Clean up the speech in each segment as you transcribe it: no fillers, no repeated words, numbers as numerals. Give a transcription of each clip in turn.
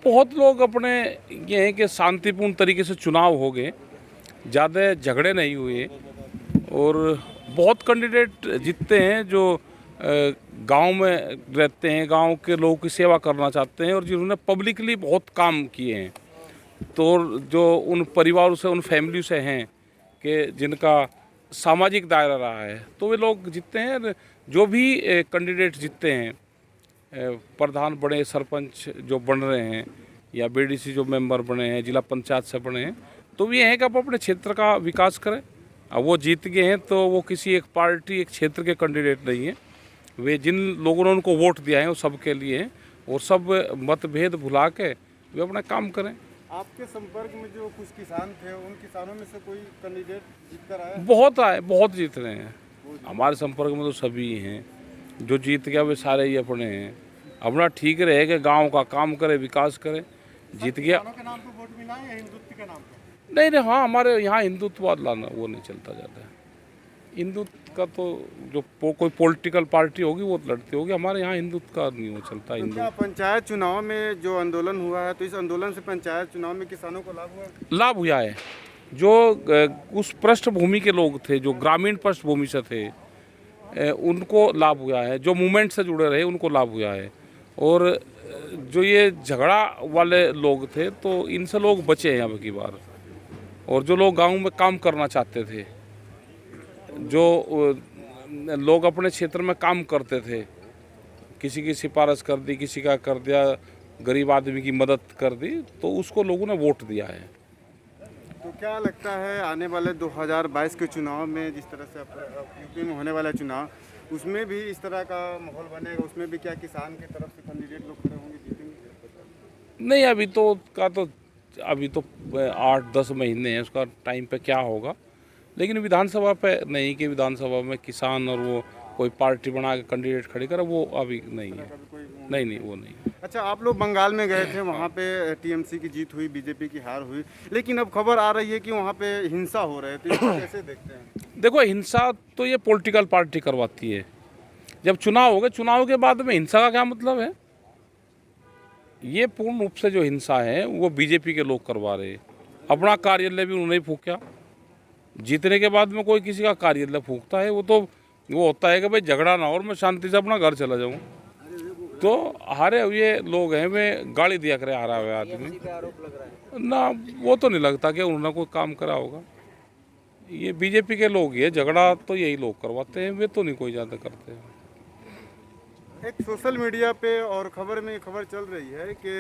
बहुत लोग अपने ये हैं कि शांतिपूर्ण तरीके से चुनाव हो गए, ज़्यादा झगड़े नहीं हुए और बहुत कैंडिडेट जीतते हैं जो गांव में रहते हैं, गांव के लोगों की सेवा करना चाहते हैं और जिन्होंने पब्लिकली बहुत काम किए हैं। तो जो उन परिवारों से, उन फैमिली से हैं कि जिनका सामाजिक दायरा रहा है, तो वे लोग जीतते हैं। जो भी कैंडिडेट जीतते हैं, प्रधान बने, सरपंच जो बन रहे हैं या बीडीसी जो मेंबर बने हैं, जिला पंचायत से बने हैं, तो ये है कि आप अपने क्षेत्र का विकास करें। अब वो जीत गए हैं तो वो किसी एक पार्टी, एक क्षेत्र के कैंडिडेट नहीं है। वे जिन लोगों ने उनको वोट दिया है वो सबके लिए हैं और सब मतभेद भुला के वे अपना काम करें। आपके संपर्क में जो कुछ किसान थे, उन किसानों में से कोई कैंडिडेट जीत कर आया? बहुत आए, बहुत जीत रहे हैं। हमारे संपर्क में तो सभी हैं, जो जीत गया वे सारे ही अपने हैं। अपना ठीक रहे कि गांव का काम करे, विकास करे। जीत गया किसानों के नाम पर वोट मिला है या हिंदुत्व के नाम पर? नहीं, हाँ, हमारे यहाँ हिंदुत्ववाद लाना वो नहीं चलता ज़्यादा। हिंदुत्व का तो जो कोई पॉलिटिकल पार्टी होगी वो लड़ती होगी, हमारे यहाँ हिंदुत्व का नहीं वो चलता। तो क्या पंचायत चुनाव में जो आंदोलन हुआ है, तो इस आंदोलन से पंचायत चुनाव में किसानों को लाभ हुआ? लाभ हुआ है। जो उस पृष्ठभूमि के लोग थे, जो ग्रामीण पृष्ठभूमि से थे, उनको लाभ हुआ है। जो मूवमेंट से जुड़े रहे उनको लाभ हुआ है। और जो ये झगड़ा वाले लोग थे तो इनसे लोग बचे हैं अब की बार। और जो लोग गांव में काम करना चाहते थे, जो लोग अपने क्षेत्र में काम करते थे, किसी की सिफारिश कर दी, किसी का कर दिया, गरीब आदमी की मदद कर दी, तो उसको लोगों ने वोट दिया है। तो क्या लगता है आने वाले 2022 के चुनाव में, जिस तरह से यूपी में होने वाला चुनाव, उसमें भी इस तरह का माहौल बनेगा? उसमें भी क्या किसान की तरफ से कैंडिडेट लोग खड़े होंगे, जीतेंगे? नहीं, अभी तो 8-10 महीने हैं, उसका टाइम पे क्या होगा। लेकिन विधानसभा पे नहीं कि विधानसभा में किसान और वो कोई पार्टी बना के कैंडिडेट खड़े करे, वो अभी नहीं है। नहीं, वो नहीं। अच्छा, आप लोग बंगाल में गए थे, वहाँ पे टीएमसी की जीत हुई, बीजेपी की हार हुई, लेकिन अब खबर आ रही है कि वहाँ पे हिंसा हो रही है, तो इसको कैसे देखते हैं? देखो, हिंसा तो ये पॉलिटिकल पार्टी करवाती है। जब चुनाव हो गए, चुनाव के बाद में हिंसा का क्या मतलब है? ये पूर्ण रूप से जो हिंसा है वो बीजेपी के लोग करवा रहे हैं। अपना कार्यालय भी उन्होंने फूंका। जीतने के बाद में कोई किसी का कार्यालय फूंकता है, वो होता है कि भाई झगड़ा ना हो और मैं शांति से अपना घर चला जाऊँ। तो हारे हुए लोग हैं, वे गाली दिया करे हारा हुआ आदमी ना। वो तो नहीं लगता कि उन्होंने कोई काम करा होगा। ये बीजेपी के लोग ही है, झगड़ा तो यही लोग करवाते हैं, वे तो नहीं कोई ज़्यादा करते हैं। एक सोशल मीडिया पे और खबर में खबर चल रही है कि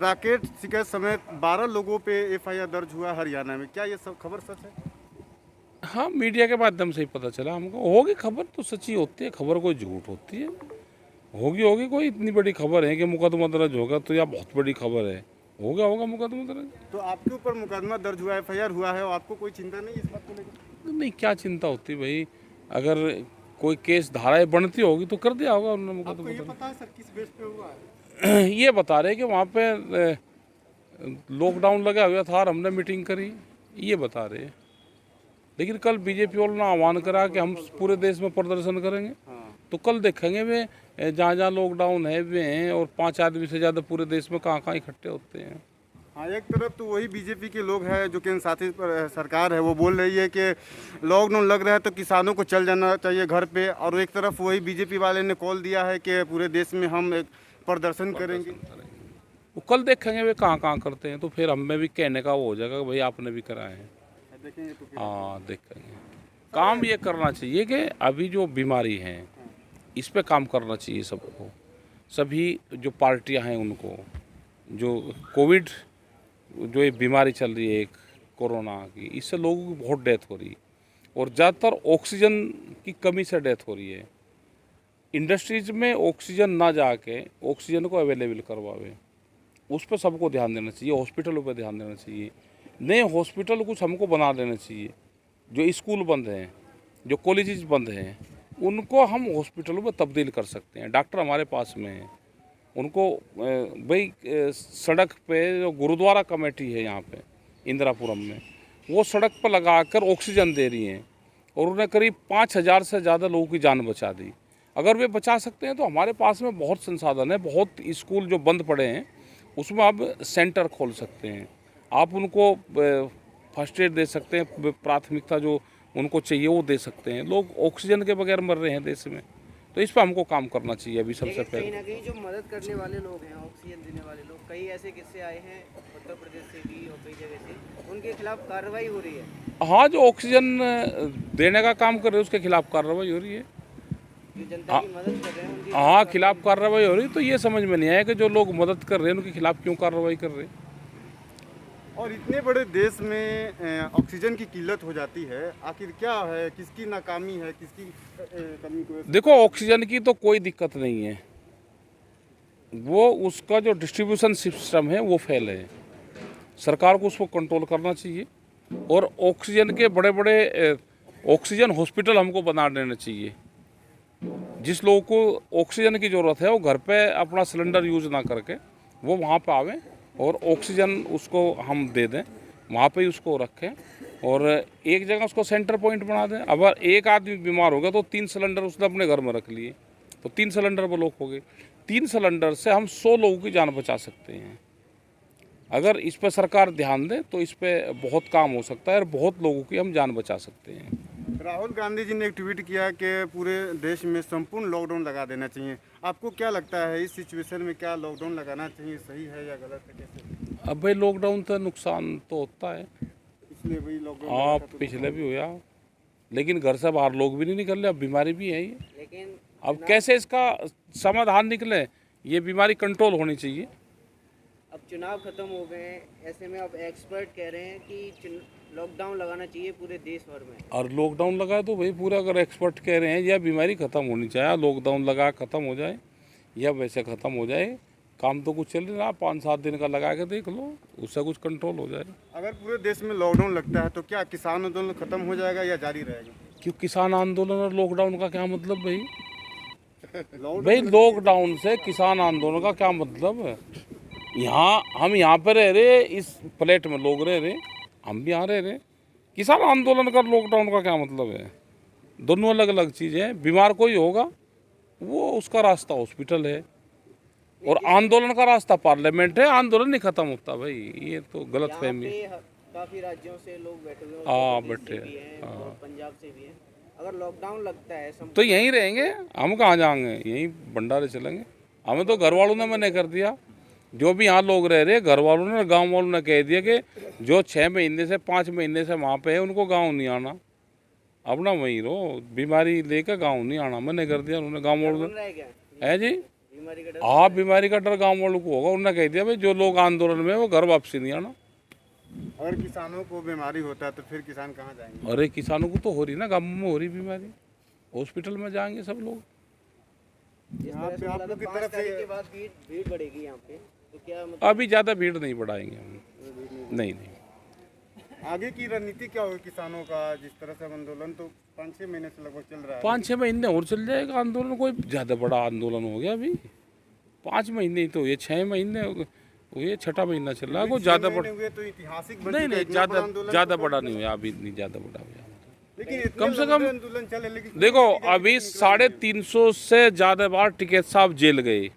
राकेश टिकैत समेत 12 लोगों पे एफआईआर दर्ज हुआ हरियाणा में। क्या ये सब खबर सच है? हाँ, मीडिया के माध्यम से ही पता चला हमको। होगी खबर तो सच्ची होती है, खबर कोई झूठ होती है? होगी कोई इतनी बड़ी खबर है कि मुकदमा दर्ज होगा तो या बहुत बड़ी खबर है, होगा मुकदमा दर्ज। तो आपके ऊपर मुकदमा दर्ज हुआ है, एफआईआर हुआ है, और आपको कोई चिंता नहीं इस बात को लेकर? नहीं, क्या चिंता होती भाई? अगर कोई केस धाराएं बनती होगी तो कर दिया होगा उन्होंने आपको ये मुकदमा। पता है सर किस बेस पे हुआ है? ये बता रहे कि वहाँ पे लॉकडाउन लगा हुआ था और हमने मीटिंग करी, ये बता रहे। लेकिन कल बीजेपी वालों ने आह्वान करा कि हम पूरे देश में प्रदर्शन करेंगे। तो कल देखेंगे वे जहाँ लॉकडाउन है वे हैं, और 5 आदमी से ज़्यादा पूरे देश में कहाँ इकट्ठे होते हैं। हाँ, एक तरफ तो वही बीजेपी के लोग हैं जो केंद्र शासित सरकार है, वो बोल रही है कि लॉकडाउन लग रहा है तो किसानों को चल जाना चाहिए घर पे, और एक तरफ वही बीजेपी वाले ने कॉल दिया है कि पूरे देश में हम एक प्रदर्शन करेंगे। वो कल देखेंगे वे कहाँ करते हैं, तो फिर हमें भी कहने का वो हो जाएगा कि भाई आपने भी कराए हैं। देखेंगे तो हाँ, देखेंगे। काम ये करना चाहिए कि अभी जो बीमारी है इस पे काम करना चाहिए सबको, सभी जो पार्टियां हैं उनको। जो कोविड, जो ये बीमारी चल रही है एक कोरोना की, इससे लोगों की बहुत डेथ हो रही है और ज़्यादातर ऑक्सीजन की कमी से डेथ हो रही है। इंडस्ट्रीज में ऑक्सीजन ना जाके ऑक्सीजन को अवेलेबल करवावे, उस पर सबको ध्यान देना चाहिए। हॉस्पिटलों पर ध्यान देना चाहिए। नए हॉस्पिटल कुछ हमको बना देना चाहिए। जो स्कूल बंद हैं, जो कॉलेजेस बंद हैं, उनको हम हॉस्पिटलों में तब्दील कर सकते हैं। डॉक्टर हमारे पास में हैं, उनको भाई सड़क पे जो गुरुद्वारा कमेटी है यहाँ पे इंदिरापुरम में, वो सड़क पर लगाकर ऑक्सीजन दे रही हैं और उन्हें करीब 5000 से ज़्यादा लोगों की जान बचा दी। अगर वे बचा सकते हैं तो हमारे पास में बहुत संसाधन है। बहुत स्कूल जो बंद पड़े हैं उसमें आप सेंटर खोल सकते हैं, आप उनको फर्स्ट एड दे सकते हैं, प्राथमिकता जो उनको चाहिए वो दे सकते हैं। लोग ऑक्सीजन के बगैर मर रहे हैं देश में, तो इस पर हमको काम करना चाहिए अभी सबसे लेकिन पहले। कहीं ना कहीं जो मदद करने वाले लोग हैं, ऑक्सीजन देने वाले लोग, कई ऐसे किस्से आए हैं उत्तर प्रदेश से भी और कई जगह से, उनके खिलाफ कार्रवाई हो रही है। हाँ, जो ऑक्सीजन देने का काम कर रहे हैं उसके खिलाफ कार्रवाई हो रही है। जो जनता की मदद कर रहे हैं उनके हाँ, खिलाफ कार्रवाई हो रही है। तो ये समझ में नहीं आया कि जो लोग मदद कर रहे हैं उनके खिलाफ क्यों कार्रवाई कर रहे हैं। और इतने बड़े देश में ऑक्सीजन की किल्लत हो जाती है, आखिर क्या है, किसकी नाकामी है, किसकी कमी को? देखो, ऑक्सीजन की तो कोई दिक्कत नहीं है, वो उसका जो डिस्ट्रीब्यूशन सिस्टम है वो फेल है। सरकार को उसको कंट्रोल करना चाहिए और ऑक्सीजन के बड़े बड़े ऑक्सीजन हॉस्पिटल हमको बना देना चाहिए। जिस लोगों को ऑक्सीजन की ज़रूरत है वो घर पे अपना सिलेंडर यूज़ ना करके वो वहाँ पे आवे और ऑक्सीजन उसको हम दे दें, वहाँ पे ही उसको रखें और एक जगह उसको सेंटर पॉइंट बना दें। अगर एक आदमी बीमार हो गया तो 3 सिलेंडर उसने अपने घर में रख लिए, तो 3 सिलेंडर ब्लॉक हो गए। 3 सिलेंडर से हम 100 लोगों की जान बचा सकते हैं। अगर इस पर सरकार ध्यान दे तो इस पर बहुत काम हो सकता है और बहुत लोगों की हम जान बचा सकते हैं। राहुल गांधी जी ने एक ट्वीट किया कि पूरे देश में संपूर्ण लॉकडाउन लगा देना चाहिए। आपको क्या लगता है इस सिचुएशन में क्या लॉकडाउन लगाना चाहिए, सही है या गलत है, कैसे? अब भाई लॉकडाउन तो नुकसान तो होता है, इसलिए वही लॉकडाउन हाँ लगा था तो पिछले भी हुआ, लेकिन घर से बाहर लोग भी नहीं निकल रहे, अब बीमारी भी है ये। लेकिन अब कैसे इसका समाधान निकले, ये बीमारी कंट्रोल होनी चाहिए। अब चुनाव खत्म हो गए हैं, ऐसे में अब एक्सपर्ट कह रहे हैं कि लॉकडाउन लगाना चाहिए पूरे देश भर में। और लॉकडाउन लगाए तो भाई पूरा, अगर एक्सपर्ट कह रहे हैं यह बीमारी ख़त्म होनी चाहिए, लॉकडाउन लगा ख़त्म हो जाए या वैसे ख़त्म हो जाए, काम तो कुछ चल रहा, 5-7 दिन का लगा के देख लो, उससे कुछ कंट्रोल हो जाए। अगर पूरे देश में लॉकडाउन लगता है तो क्या किसान आंदोलन खत्म हो जाएगा या जारी रहेगा? क्यों किसान आंदोलन और लॉकडाउन का क्या मतलब भाई? लॉकडाउन भाई लॉकडाउन से किसान आंदोलन का क्या मतलब है? यहाँ हम यहाँ पर रह रहे, इस प्लेट में लोग रह रहे, हम भी यहाँ रह रहे। किसान आंदोलन का लॉकडाउन का क्या मतलब है? दोनों अलग अलग चीज़ें हैं। बीमार कोई होगा वो उसका रास्ता हॉस्पिटल है और आंदोलन का रास्ता पार्लियामेंट है। आंदोलन नहीं खत्म होता भाई, ये तो गलत फहमी है। यहाँ पे काफी राज्यों से लोग बैठे हुए हैं, हाँ, उत्तर प्रदेश से बैठे भी हैं, हैं और पंजाब से भी हैं। अगर लॉकडाउन लगता है तो यहीं रहेंगे, हम कहाँ जाएंगे, यहीं भंडारे चलेंगे। हमें तो घर वालों ने मना कर दिया, जो भी यहाँ लोग रह रहे घर वालों ने, गांव वालों ने कह दिया कि जो 6 महीने से 5 महीने से वहाँ पे है उनको गांव नहीं आना, अपना वहीं रहो, बीमारी लेकर गांव नहीं आना, मैंने कर दिया उन्होंने, गांव वालों बन रहा है क्या ने। है जी, बीमारी का डर? हाँ बीमारी का डर गांव वालों को होगा। उन्होंने कह दिया भाई जो लोग आंदोलन में वो घर वापसी नहीं आना। अगर किसानों को बीमारी होता है तो फिर किसान कहाँ जाएंगे? अरे किसानों को तो हो रही ना, गाँव में हो रही बीमारी, हॉस्पिटल में जाएंगे सब लोग। जिस यहाँ तरह से पे आप बोला लोग की था, तरफ 5 तारीख से के बाद भीड़ बढ़ेगी यहाँ पे, तो क्या मतलब अभी ज़्यादा भीड़ नहीं बढ़ाएंगे हम, नहीं। आगे की रणनीति क्या होगी किसानों का? जिस तरह से अब आंदोलन तो 5-6 महीने से लगभग चल रहा है। 5-6 महीने और चल जाएगा आंदोलन, कोई ज़्यादा बड़ा आंदोलन हो गया अभी? 5 महीने ही तो ये, 6 महीने ये 6ठा महीना चल रहा है, कोई ज़्यादा बड़ा हुए तो ऐतिहासिक बन नहीं। चुका है, नहीं, इतना बड़ा ज़्यादा आंदोलन ज़्यादा तो बड़ा नहीं हुआ अभी, नहीं ज़्यादा बड़ा हुआ। लेकिन इतने कम से लंबे कम आंदोलन चले, लेकिन देखो अभी 350 से ज़्यादा बार टिकैत साहब जेल गए,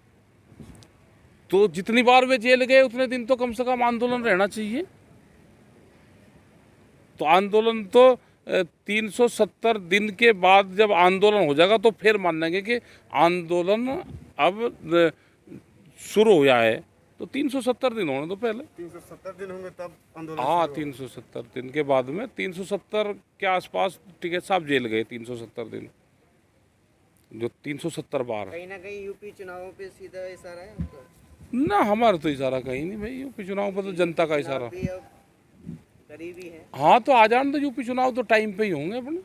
तो जितनी बार वे जेल गए उतने दिन तो कम से कम आंदोलन रहना चाहिए। तो आंदोलन तो 370 दिन के बाद जब आंदोलन हो जाएगा तो फिर मानेंगे कि आंदोलन अब शुरू हुआ है। तो 370 दिन होने तो पहले, 370 दिन होंगे तब आंदोलन हाँ शुरू होगा। 370 दिन के बाद में 370 के आसपास टिकैत साहब जेल गए। 370 दिन, जो 370 बार। कहीं ना कहीं यूपी चुनावों पे सीधा इशारा है उनका? ना हमारा तो इशारा कहीं नहीं भाई, यूपी चुनाव पर तो जनता का इशारा। भी अब करीब ही है, हाँ तो आ जाने तो, यूपी चुनाव तो टाइम पे ही होंगे अपने,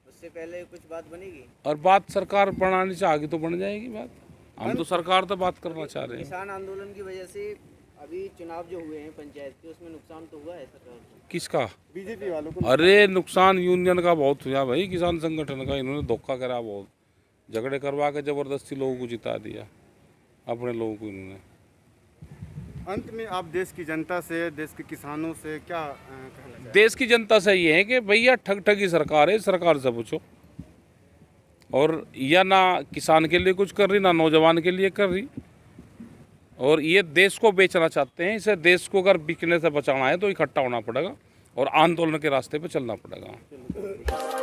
उससे पहले कुछ बात बनेगी। और बात सरकार बनाने से आगे तो बन जाएगी बात। हम तो सरकार तो बात करना चाह रहे हैं। किसान आंदोलन की वजह से अभी चुनाव जो हुए हैं पंचायत के, उसमें नुकसान तो हुआ है सरकार को। किसका? बीजेपी वालों को। अरे नुकसान यूनियन का बहुत हुआ भाई, किसान संगठन का। इन्होंने धोखा करा बहुत, झगड़े करवा के जबरदस्ती लोगों को जिता दिया, अपने लोगों को इन्होंने। अंत में आप देश की जनता से, देश के किसानों से क्या कहना चाहेंगे? देश की जनता से ये है कि भैया ठग ठगी सरकार है, सरकार से पूछो। और या ना किसान के लिए कुछ कर रही, ना नौजवान के लिए कर रही। और ये देश को बेचना चाहते हैं। इसे देश को अगर बिकने से बचाना है तो इकट्ठा होना पड़ेगा और आंदोलन के रास्ते पे चलना पड़ेगा।